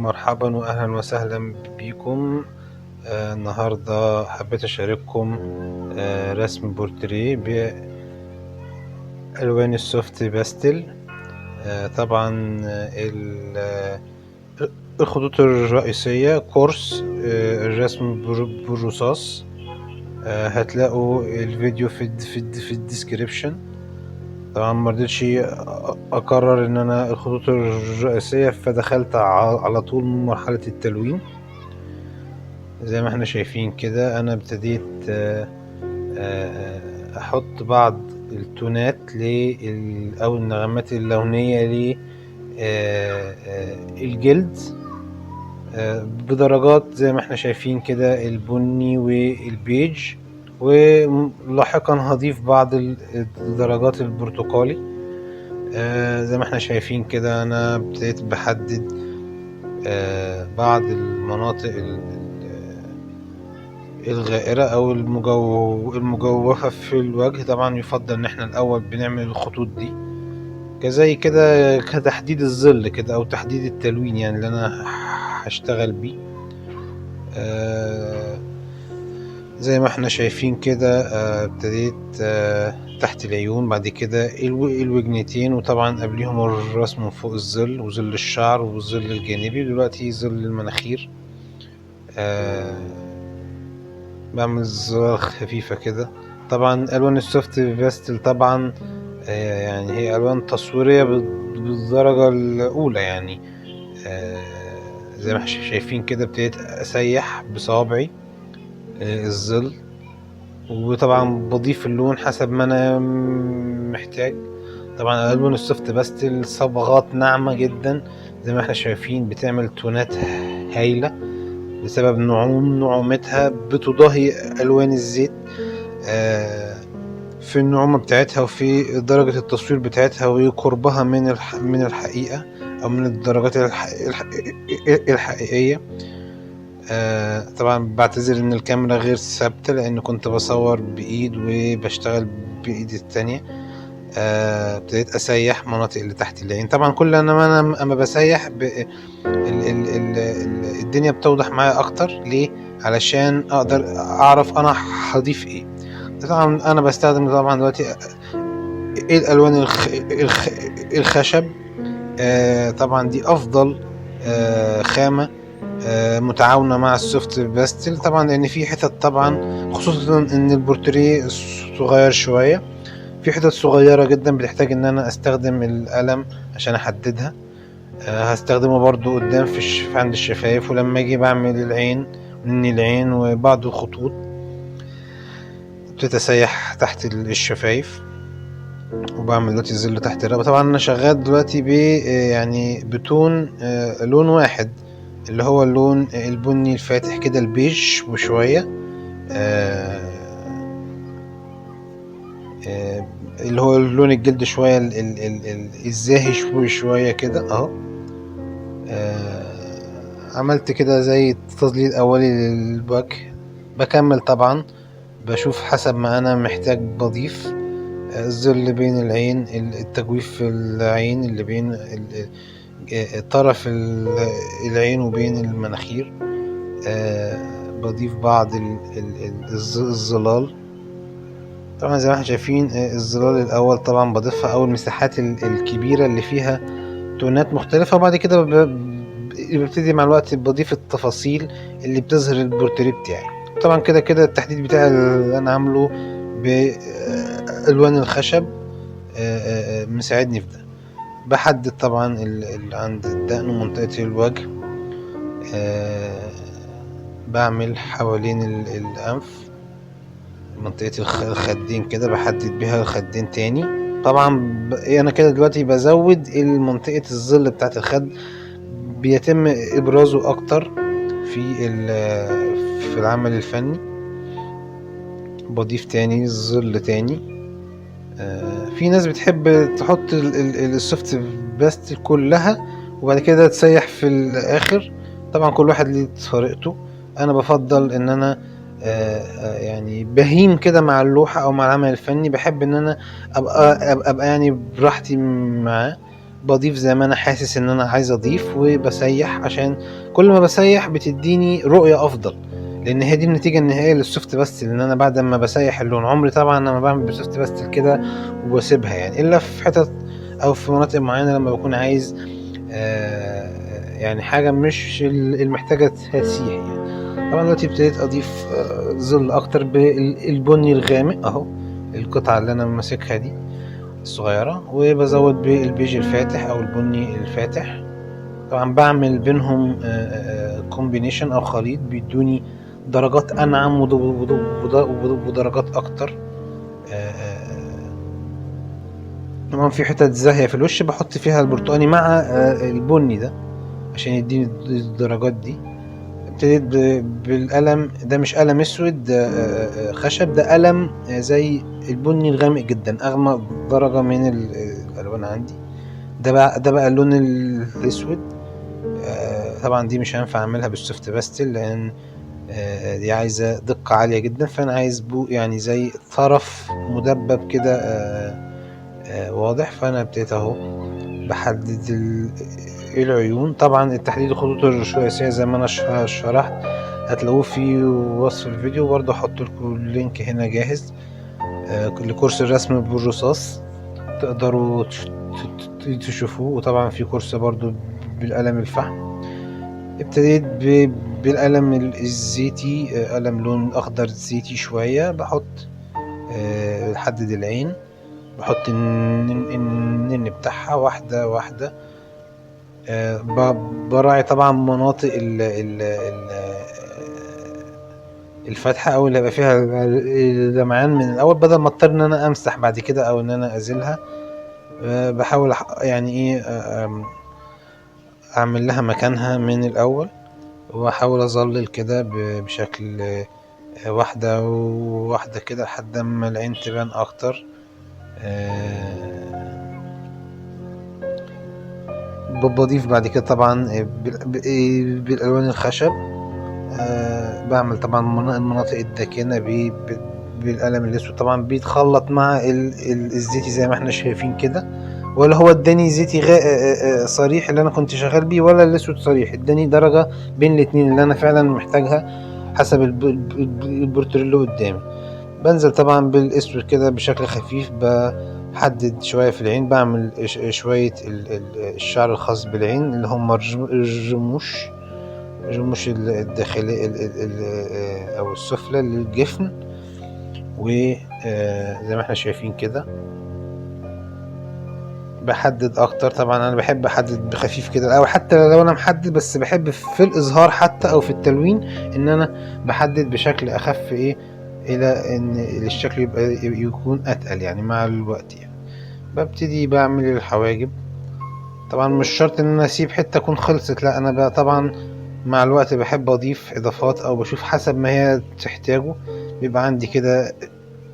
مرحبا وأهلا وسهلا بكم. النهاردة حبيت أشارككم رسم بورتريه بألوان السوفت باستل. طبعا الخطوط الرئيسية كورس الرسم بالرصاص. هتلاقوا الفيديو في الديسكريبشن. طبعا مرضتش اكرر ان انا الخطوط الرئيسية، فدخلت على طول مرحلة التلوين. زي ما احنا شايفين كده انا ابتديت احط بعض التونات او النغمات اللونية للجلد بدرجات زي ما احنا شايفين كده، البني والبيج، ولاحقا هضيف بعض الدرجات البرتقالي. زي ما احنا شايفين كده انا ابتديت بحدد بعض المناطق الغائرة او المجوفة في الوجه. طبعا يفضل ان احنا الاول بنعمل الخطوط دي كزي كده كتحديد الظل كده او تحديد التلوين، يعني اللي انا هشتغل بيه. زي ما احنا شايفين كده ابتديت تحت العيون، بعد كده الوجنتين، وطبعا قبليهم الراس من فوق الظل وظل الشعر والظل الجانبي، ودلوقتي ظل المناخير. بعمل زرار خفيفة كده. طبعا الوان السوفت باستل طبعا يعني هي الوان تصويرية بالدرجة الاولى، يعني زي ما احنا شايفين كده ابتديت اسيح بصوابعي الظل، وطبعا بضيف اللون حسب ما انا محتاج. طبعا الوان السوفت باستل صبغات ناعمة جدا، زي ما احنا شايفين بتعمل تونات هايلة بسبب نعومتها، بتضاهي الوان الزيت في النعومة بتاعتها وفي درجة التصوير بتاعتها وقربها من الحقيقة او من الدرجات الحقيقية. طبعا بعتذر ان الكاميرا غير ثابتة لان كنت بصور بايد وبشتغل بايد التانية. ابتديت اسيح مناطق اللي تحت العين. طبعا كل اما بسيح الدنيا بتوضح معايا اكتر. ليه؟ علشان اقدر اعرف انا هضيف ايه. طبعا انا بستخدم طبعا دلوقتي الالوان الخشب. طبعا دي افضل خامة متعاونة مع السوفت باستل، طبعا لان في حتت، طبعا خصوصا ان البورتريه صغير شوية، في حتت صغيرة جدا بتحتاج ان انا استخدم القلم عشان احددها. هستخدمه برضو قدام في عند الشفايف، ولما اجي بعمل العين من العين وبعض الخطوط بتتسيح تحت الشفايف، وبعمل دلوقتي الظل تحت الرقبة. طبعا انا شغال دلوقتي يعني بتون لون واحد، اللي هو اللون البني الفاتح كده، البيج وشوية اللي هو لون الجلد شوية الزاهي شوية كده اهو. عملت كده زي تظليل اولي للوجه. بكمل طبعا بشوف حسب ما انا محتاج، بضيف الظل بين العين، التجويف في العين اللي بين طرف العين وبين المناخير. بضيف بعض الظلال. طبعا زي ما احنا شايفين الظلال الاول طبعا بضيفها اول مساحات الكبيرة اللي فيها تونات مختلفة، وبعد كده ببتدي مع الوقت بضيف التفاصيل اللي بتظهر البورتريه بتاعي. طبعا كده التحديد بتاعي اللي انا عامله بالوان الخشب مساعدني في ده. بحدد طبعا عند الدقن ومنطقة الوجه. بعمل حوالين الانف منطقة الخدين كده، بحدد بيها الخدين تاني. طبعا انا كده دلوقتي بزود منطقة الظل بتاعت الخد، بيتم ابرازه اكتر في العمل الفني. بضيف تاني ظل تاني. في ناس بتحب تحط السوفت باستل كلها وبعد كده تسيح في الاخر. طبعا كل واحد ليه طريقته. انا بفضل ان انا يعني بهيم كده مع اللوحة او مع العمل الفني. بحب ان انا ابقى يعني براحتي معاه. بضيف زي ما انا حاسس ان انا عايز اضيف، وبسيح عشان كل ما بسيح بتديني رؤية افضل، لان هي دي النتيجة النهائية للسوفت باستل. ان انا بعد ما بسيح اللون، عمري طبعا لما بعمل بسوفت باستل كده وبسيبها يعني، الا في حتت او في مناطق معينة لما بكون عايز يعني حاجة مش المحتاجة تسيح يعني. طبعا دلوقتي ابتديت اضيف ظل اكتر بالبني الغامق اهو، القطعة اللي انا ماسكها دي الصغيرة، وبزود بالبيج الفاتح او البني الفاتح. طبعا بعمل بينهم كومبينيشن او خليط بيدوني درجات انعم ودرجات اكتر. طبعا في حتت زاهية في الوش بحط فيها البرتقاني مع البني ده عشان يديني الدرجات دي. ابتديت بالقلم ده، مش قلم اسود ده خشب، ده قلم زي البني الغامق جدا، اغمق درجة من الالوان عندي. ده بقى اللون الاسود. طبعا دي مش هينفع اعملها بالسوفت باستل لان دي عايزة دقة عالية جدا، فانا عايز يعني زي طرف مدبب كده واضح. فانا ابتديت اهو بحدد العيون. طبعا التحديد الخطوط الرئيسية زي ما انا شرحت هتلاقوه في وصف الفيديو، برضه احط لكم اللينك هنا جاهز لكورس الرسم بالرصاص تقدروا تشوفوه. وطبعا في كورس برضه بالقلم الفحم. ابتديت بالقلم الزيتي، قلم لون اخضر زيتي شوية، بحط حدد العين، بحط النن بتاعها واحدة واحدة. براعي طبعا مناطق الفتحة او اللي هيبقى فيها لمعان من الاول، بدل ما اضطر ان انا امسح بعد كده او ان انا ازيلها. بحاول يعني ايه اعمل لها مكانها من الاول، واحاول اظلل كده بشكل واحدة واحدة كده لحد ما العين تبان اكتر. بضيف بعد كده طبعا بالالوان الخشب. بعمل طبعا المناطق الداكنة بالقلم الاسود، طبعا بيتخلط مع الزيتي زي ما احنا شايفين كده، ولا هو اداني زيتي صريح اللي انا كنت شغال بيه، ولا الاسود صريح، اداني درجة بين الاتنين اللي انا فعلا محتاجها حسب البورتريه اللي قدامي. بنزل طبعا بالاسود كده بشكل خفيف، بحدد شوية في العين، بعمل شوية الشعر الخاص بالعين اللي هم الرموش الداخلية او السفلى للجفن. وزي ما احنا شايفين كده بحدد اكتر. طبعا انا بحب احدد بخفيف كده، او حتى لو انا محدد بس بحب في الاظهار حتى او في التلوين ان انا بحدد بشكل اخف الى ان الشكل يكون اتقل يعني مع الوقت يعني. ببتدي بعمل الحواجب. طبعا مش شرط ان انا اسيب حتة اكون خلصت، لا انا بقى طبعا مع الوقت بحب اضيف اضافات او بشوف حسب ما هي تحتاجه. بيبقى عندي كده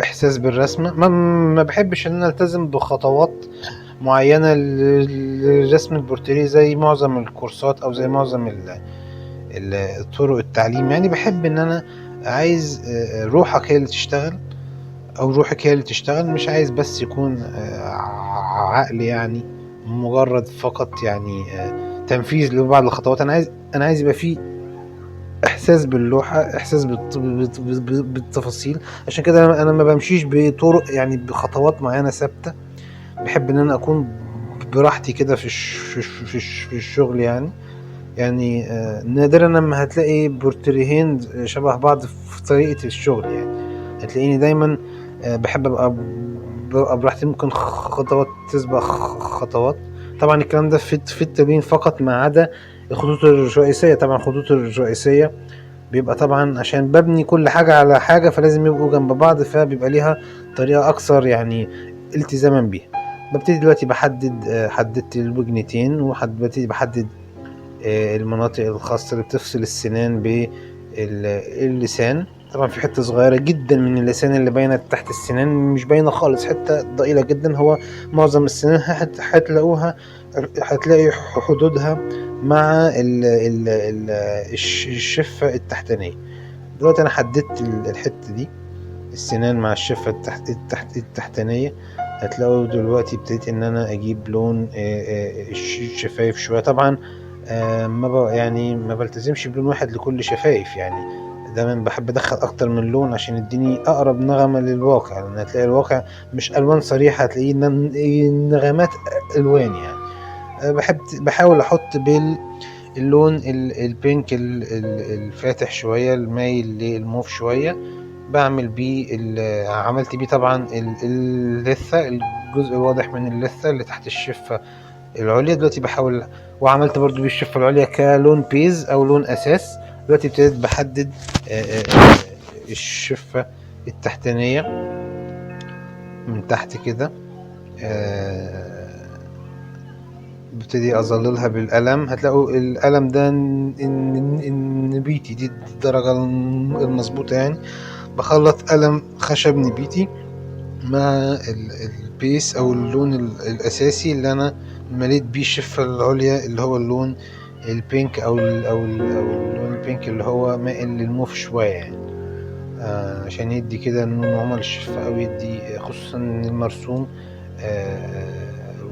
احساس بالرسمة، ما بحبش ان انا التزم بخطوات معينة لرسم البورتريه زي معظم الكورسات او زي معظم طرق التعليم يعني. بحب ان انا عايز روحك هي اللي تشتغل، او روحك هي اللي تشتغل، مش عايز بس يكون عقل يعني مجرد فقط يعني تنفيذ لبعض الخطوات. انا عايز يبقى فيه احساس باللوحة، احساس بالتفاصيل. عشان كده انا ما بمشيش بطرق يعني بخطوات معينة ثابتة. بحب ان انا اكون براحتي كده في الشغل يعني نادرا لما هتلاقي بورتريهين شبه بعض في طريقة الشغل يعني. هتلاقيني دايما بحب ابقى براحتي، ممكن خطوات تسبق خطوات. طبعا الكلام ده في التمرين فقط ما عدا الخطوط الرئيسية. طبعا الخطوط الرئيسية بيبقى طبعا عشان ببني كل حاجة على حاجة فلازم يبقوا جنب بعض، فبيبقى ليها طريقة اكثر يعني التزاما بيها. ببتدي دلوقتي حددت الوجنتين، وببتدي بحدد المناطق الخاصة اللي بتفصل السنان باللسان. طبعا في حتة صغيرة جدا من اللسان اللي باينة تحت السنان، مش باينة خالص، حتة ضئيلة جدا. هو معظم السنان هتلاقي حدودها مع الشفة التحتانية. دلوقتي انا حددت الحتة دي، السنان مع الشفة التحتانية. هتلاقوا دلوقتي ابتديت ان انا اجيب لون الشفايف شويه. طبعا يعني ما بلتزمش بلون واحد لكل شفايف، يعني دايما بحب ادخل اكتر من لون عشان يديني اقرب نغمه للواقع، لان هتلاقي الواقع مش الوان صريحه، هتلاقيه نغمات الوان يعني. بحاول احط باللون البينك الفاتح شويه، المايل للموف شويه، بعمل بيه عملت بيه طبعا اللثة، الجزء الواضح من اللثة اللي تحت الشفة العليا. دلوقتي بحاول، وعملت برضو بيه الشفة العليا كلون بيز او لون اساس. دلوقتي ابتديت بحدد الشفة التحتانية من تحت كده، ببتدي اظللها بالقلم. هتلاقوا القلم ده نبيتي، دي الدرجة المظبوطة يعني. بخلط قلم خشب نبيتي مع البيس او اللون الاساسي اللي انا مليت بيه الشفة العليا، اللي هو اللون البينك او اللون البينك اللي هو مائل للموف شوية يعني، عشان يدي كده نعومة للشفة، او يدي خصوصا المرسوم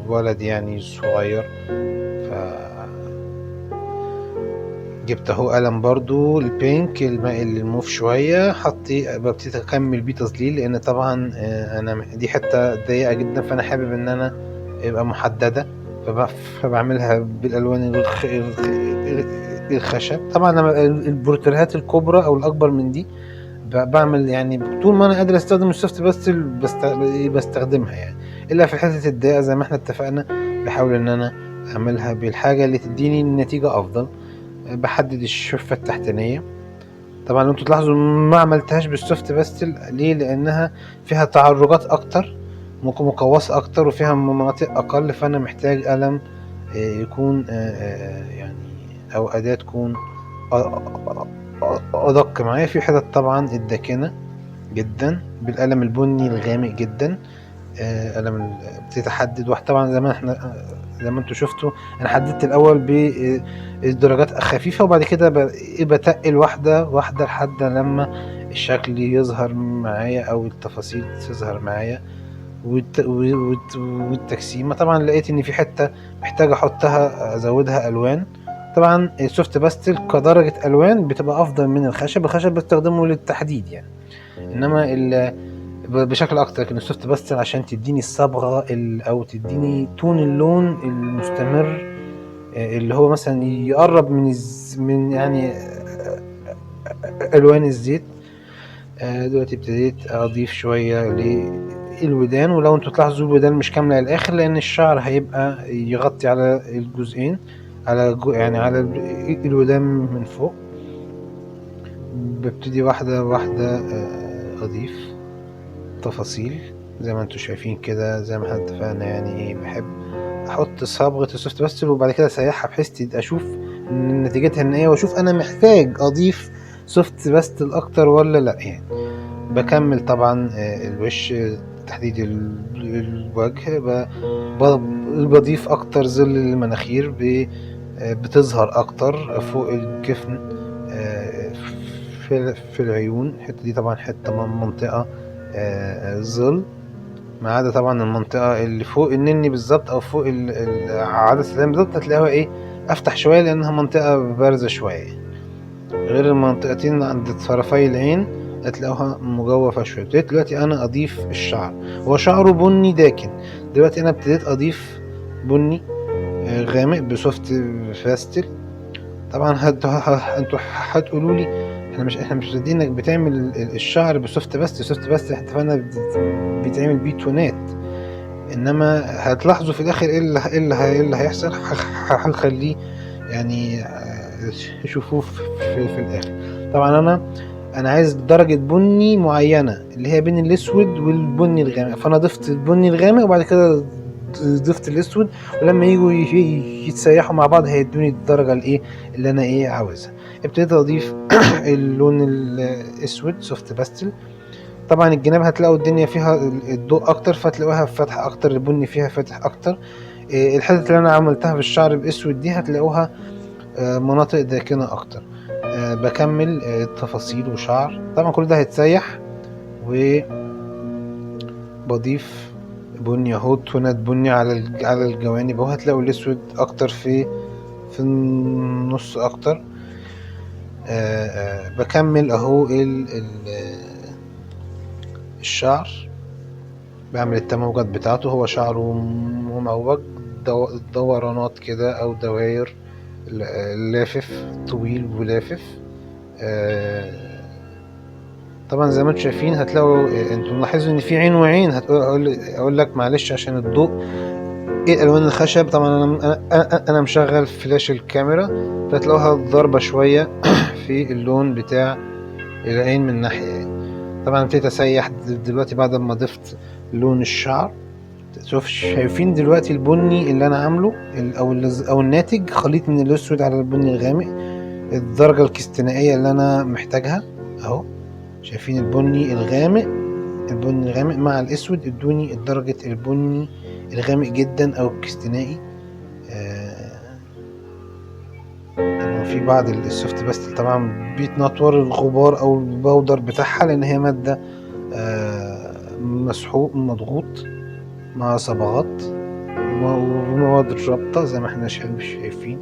ولد يعني صغير. جبت اهو قلم برضو البينك المائل للموف شوية، ببتدي اكمل بيه تظليل، لان طبعا انا دي حتة ضيقة جدا، فانا حابب ان انا يبقى محددة، فبعملها بالالوان الخشب. طبعا البورتريهات الكبرى او الاكبر من دي بعمل يعني طول ما انا قادر استخدم السوفت باستل بستخدمها يعني، الا في حتة الضيقة زي ما احنا اتفقنا بحاول ان انا اعملها بالحاجة اللي تديني نتيجة افضل. بحدد الشفة التحتانية. طبعا لو انتوا تلاحظوا ما عملتهاش بالسوفت باستل، ليه؟ لانها فيها تعرجات اكتر، مقوسة اكتر، وفيها مناطق اقل، فانا محتاج قلم يكون يعني او اداة تكون ادق معايا في حتت طبعا الداكنة جدا بالقلم البني الغامق جدا. قلم بتتحدد واحد طبعا زي ما احنا زي ما انتوا شفتوا، انا حددت الاول بالدرجات خفيفة، وبعد كده بتقل واحدة واحدة لحد لما الشكل يظهر معايا او التفاصيل تظهر معايا والتجسيمة. طبعا لقيت ان في حتة محتاج احطها ازودها الوان. طبعا السوفت باستل كدرجة الوان بتبقى افضل من الخشب بستخدمه للتحديد يعني، انما بشكل اكتر. لكن السوفت باستل عشان تديني الصبغة او تديني تون اللون المستمر، اللي هو مثلا يقرب من يعني الوان الزيت. دلوقتي ابتديت اضيف شوية للودان، ولو انتوا تلاحظوا الودان مش كاملة للاخر، لان الشعر هيبقى يغطي على الجزئين، يعني على الودان من فوق. ببتدي واحدة واحدة اضيف تفاصيل زي ما انتوا شايفين كده، زي ما احنا اتفقنا يعني. بحب احط صبغة السوفت باستل وبعد كده اسيحها بحيث اشوف نتيجتها النهائية، واشوف انا محتاج اضيف سوفت باستل اكتر ولا لا يعني. بكمل طبعا الوش، تحديد الوجه، بضيف اكتر ظل للمناخير، بتظهر اكتر فوق الجفن في العيون. الحتة دي طبعا حتة منطقة ظل، ما عدا طبعا المنطقة اللي فوق النني بالظبط او فوق عدسة العين بالظبط هتلاقوها ايه افتح شوية، لانها منطقة بارزة شوية، غير المنطقتين عند طرفي العين هتلاقوها مجوفة شوية. ابتديت دلوقتي انا اضيف الشعر، هو شعره بني داكن. دلوقتي انا ابتديت اضيف بني غامق بسوفت باستل. طبعا انتوا هتقولوا لي احنا مش راضيين انك بتعمل الشعر بسوفت باستل. السوفت باستل احنا اتفقنا بيتعمل بيه تونات، انما هتلاحظوا في الاخر ايه اللي هيحصل. هنخليه يعني شوفوه في الاخر. طبعا انا عايز درجة بني معينة اللي هي بين الاسود والبني الغامق، فانا ضفت البني الغامق وبعد كده ضفت الاسود، ولما يجوا يتسيحوا مع بعض هيدوني الدرجة الايه اللي انا عاوزها. ابتديت اضيف اللون الاسود سوفت باستل. طبعا الجناب هتلاقوا الدنيا فيها الضوء اكتر فتلاقوها فاتح اكتر، البني فيها فاتح اكتر. الحتة اللي انا عملتها في الشعر باسود دي هتلاقوها مناطق داكنة اكتر. بكمل تفاصيل وشعر. طبعا كل ده هيتسيح، وبضيف بني اهو، تونات بني على الجوانب اهو. هتلاقوا الاسود اكتر في النص اكتر. بكمل اهو الشعر، بعمل التموجات بتاعته. هو شعره مموج دورانات كده او دواير، لافف طويل ولافف. طبعا زي ما انتم شايفين هتلاقوا، انتم ملاحظوا ان في عين وعين. اقول لك معلش عشان الضوء. ايه الوان الخشب؟ طبعا انا مشغل فلاش الكاميرا، فتلاقوها ضاربه شويه في اللون بتاع العين من ناحيه يعني. طبعا ابتديت اسيح دلوقتي بعد ما ضفت لون الشعر. شايفين دلوقتي البني اللي انا عامله او الناتج خليط من الاسود على البني الغامق، الدرجه الاستثنائيه اللي انا محتاجها اهو. شايفين البني الغامق مع الاسود ادوني درجه البني الغامق جدا او الكستنائي. طبعا في بعض السوفت باستل طبعا بيتنطور الغبار او البودر بتاعها، لان هي ماده مسحوق مضغوط مع صبغات ومواد رابطه زي ما احنا شايفين.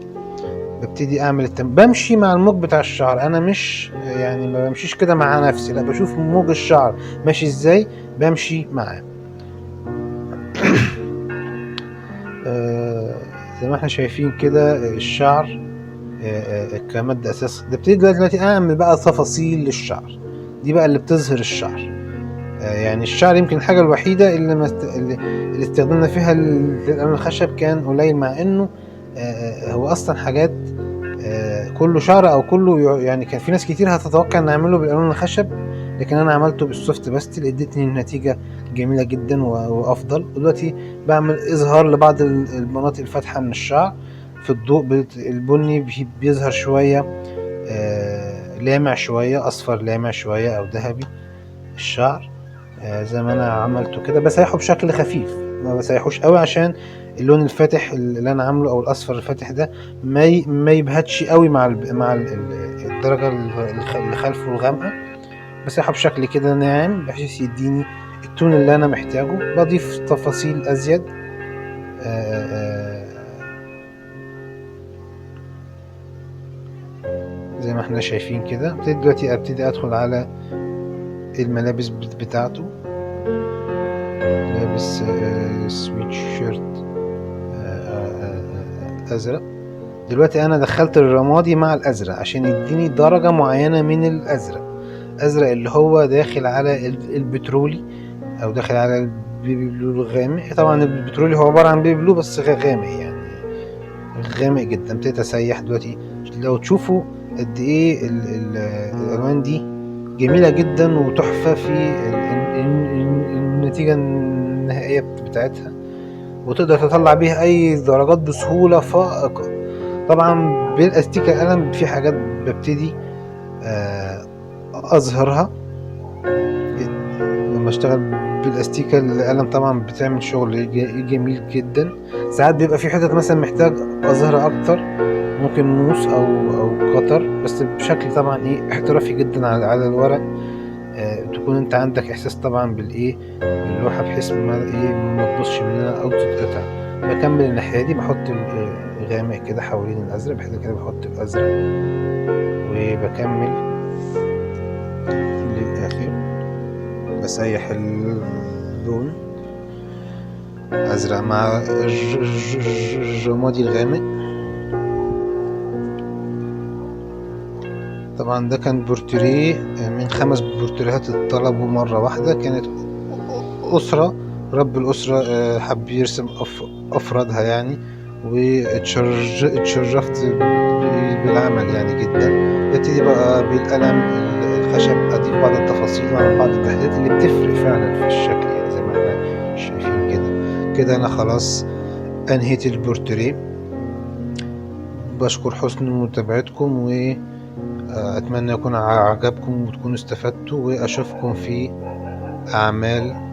ببتدي اعمل بمشي مع الموج بتاع الشعر. انا مش يعني ما بمشيش كده مع نفسي، لا، بشوف موج الشعر ماشي ازاي بمشي معاه. زي ما احنا شايفين كده الشعر كمادة اساس. ببتدي دلوقتي اعمل بقى تفاصيل للشعر، دي بقى اللي بتظهر الشعر. يعني الشعر يمكن الحاجة الوحيدة اللي استخدمنا فيها الألوان الخشب كان قليل، مع انه هو اصلا حاجات كله شعر او كله يعني. كان في ناس كتير هتتوقع ان اعمله بالالوان الخشب، لكن انا عملته بالسوفت باستل، ادتني نتيجة جميلة جدا وافضل. ودلوقتي بعمل اظهار لبعض المناطق الفاتحة من الشعر في الضوء. البني بيظهر شوية لامع شوية، اصفر لامع شوية او ذهبي الشعر. زي ما انا عملته كده، بسيحه بشكل خفيف، ما بسيحوش قوي عشان اللون الفاتح اللي انا عامله او الاصفر الفاتح ده ما يبهتش قوي مع الدرجه اللي خلفه الغامقه. بسيحه بشكل كده ناعم بحيث يديني التون اللي انا محتاجه. بضيف تفاصيل ازيد زي ما احنا شايفين كده. دلوقتي ابتدي ادخل على الملابس بتاعته. لابس سويت شيرت ازرق. دلوقتي انا دخلت الرمادي مع الازرق عشان يديني درجة معينة من الازرق اللي هو داخل على البترولي او داخل على البيبي بلو الغامق. طبعا البترولي هو عبارة عن بيبي بلو بس غامق يعني، غامق جدا. ابتديت اسيح دلوقتي. لو تشوفوا قد ايه الالوان دي جميلة جدا وتحفة في النتيجة النهائية بتاعتها، وتقدر تطلع بيها اي درجات بسهولة فائقة. طبعا بالاستيكة القلم في حاجات ببتدي اظهرها لما اشتغل بالاستيكة القلم. طبعا بتعمل شغل جميل جدا. ساعات بيبقى في حتت مثلا محتاج اظهرها اكتر، ممكن موس او قطر، بس بشكل طبعا احترافي جدا على الورق. تكون انت عندك احساس طبعا باللوحة بحيث ما تبصش مننا او تتقطع. بكمل الناحية دي، بحط الغامق كده حوالين الازرق، بحيث كده بحط الازرق وبكمل للاخر. بسيح اللون ازرق مع الرمادي الغامق. طبعا ده كان بورتريه من 5 بورتريهات اتطلبوا مرة واحدة. كانت أسرة، رب الأسرة حب يرسم أفرادها يعني، واتشرفت بالعمل يعني جدا. ابتدي بقى بالقلم الخشب أضيف بعض التفاصيل وأعمل بعض التحديثات اللي بتفرق فعلا في الشكل يعني زي ما احنا شايفين كده. أنا خلاص أنهيت البورتريه. بشكر حسن متابعتكم، وأتمنى يكون عجبكم وتكونوا استفدتوا، وأشوفكم في أعمال